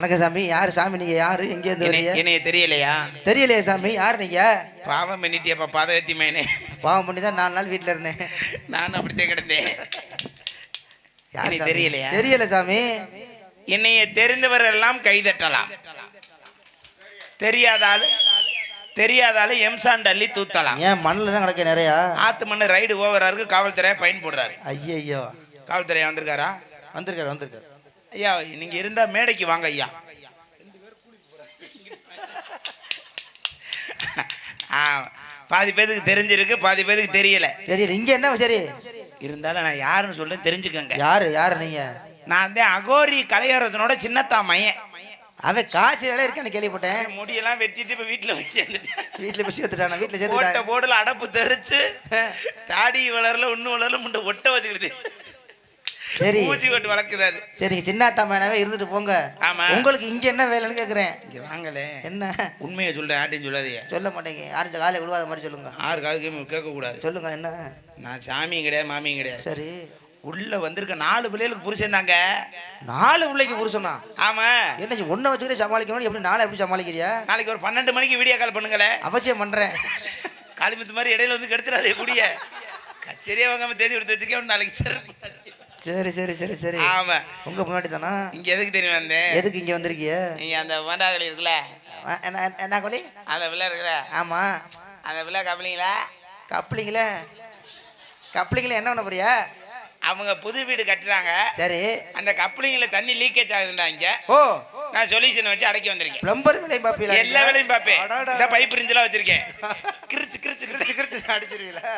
வணக்கம் சாமி. யாரு சாமி? நீங்க யாரு? எங்க இருந்து வரீங்க? என்னைய தெரியலையா? தெரியலையே சாமி. யார் நீங்க? பாவம் பண்ணிட்டியப்பா பாதகத்தி மேனே. பாவம் பண்ணி தான் 4 நாள் வீட்ல இருந்தேன். நான் அப்படித்தான் கிடந்தேன். யார் சாமி? தெரியலையா? தெரியல சாமி. என்னைய தெரிந்தவர் எல்லாம் கைதட்டலாம், தெரியாதாலும் எம்சான் அள்ளி தூத்தலாம். ஏன் மண்ணில் தான் கிடக்க நிறையா? ஆத்து மண்ணு ரைடு ஓவரா இருக்கு. காவல்துறையா பயன் போடுறாரு. ஐயோ, காவல்துறையா வந்திருக்காரா? வந்திருக்காரு. ஐயா நீங்க இருந்தா மேடைக்கு வாங்க ஐயா. பாதி பேருக்கு தெரிஞ்சிருக்கு, பாதி பேருக்கு தெரியல. இங்க என்ன சரி இருந்தாலும் நான் யாருன்னு சொல்றேன், தெரிஞ்சுக்கங்க. யாரு நீங்க? நான் தான் அகோரி கலையரசனோட சின்னத்தா மையன். அவன் காசு வேலை இருக்கான்னு கேள்விப்பட்டேன். முடியெல்லாம் வெட்டிட்டு இப்ப வீட்டுல வச்சு வீட்டுல போய் சேர்த்துட்டான. வீட்டுல சேர்த்து போட்ட போடல அடப்பு தெரிச்சு தாடி வளரல ஒண்ணு வளரல முண்டை ஒட்ட வச்சுக்கிடுது. சரி பூச்சி கொட்டு வளர்க்குதாது. சரி, சின்னத்தா மேனவே இருந்துட்டு போங்க. ஆமா, உங்களுக்கு இங்க என்ன வேலைன்னு கேக்குறேன். இங்க வாங்கலே. என்ன உண்மையை சொல்றேன், யார்ட்டையும் சொல்லாதீங்க. சொல்ல மாட்டேங்க. யாரும் காலை விழுவாத மாதிரி சொல்லுங்க. ஆறு காதுக்கு கேட்க கூடாது. சொல்லுங்க என்ன. நான் சாமியும் கிடையாது மாமியும் கிடையாது. சரி, உள்ள வந்திருக்க 4 பிள்ளைகளுக்கு புருஷன் தாங்க. 4 பிள்ளைக்கு புருஷனா? ஆமா. என்ன ஒன்ன வச்சுக்கிட்டே சமாளிக்கணும்? எப்படி 4 எப்படி சமாளிக்கிறியா? நாளைக்கு ஒரு 12 மணிக்கு வீடியோ கால் பண்ணுங்களே. அவசியம் பண்றேன். காளிமுத்து மாதிரி இடையில வந்து கெடுத்துடாதே கூடிய கச்சேரியா வாங்காம தேதி எடுத்து வச்சிருக்கேன். நாளைக்கு சரி. ஆமா, உங்க முன்னாடி தானா? இங்க எதுக்கு தெரியும் வந்தேன்? எதுக்கு இங்க வந்திருக்கீங்க? நீங்க அந்த வண்டாக்களி இருக்குல்ல, என்ன கோழி? அந்த விழா இருக்குல்ல. ஆமா, அந்த விழா கப்பலிங்களா? கப்ளிங்களா என்ன பண்ண போறியா? அவங்க புது வீடு கட்டுறாங்க. சரி, அந்த கப்ளிங்ல தண்ணி லீக்கேஜ் ஆகுதுண்டா இங்க. ஓ, நான் சொல்யூஷன் வச்சு அடக்கி வந்திருக்கேன். பிளம்பர் வேலையும் பாப்பீங்களா? எல்லா வேலையும் பாப்பேன். இந்த பைப் ரிஞ்செல்லாம் வச்சிருக்கேன். கிரிச்சு அடிச்சிருவீங்களா?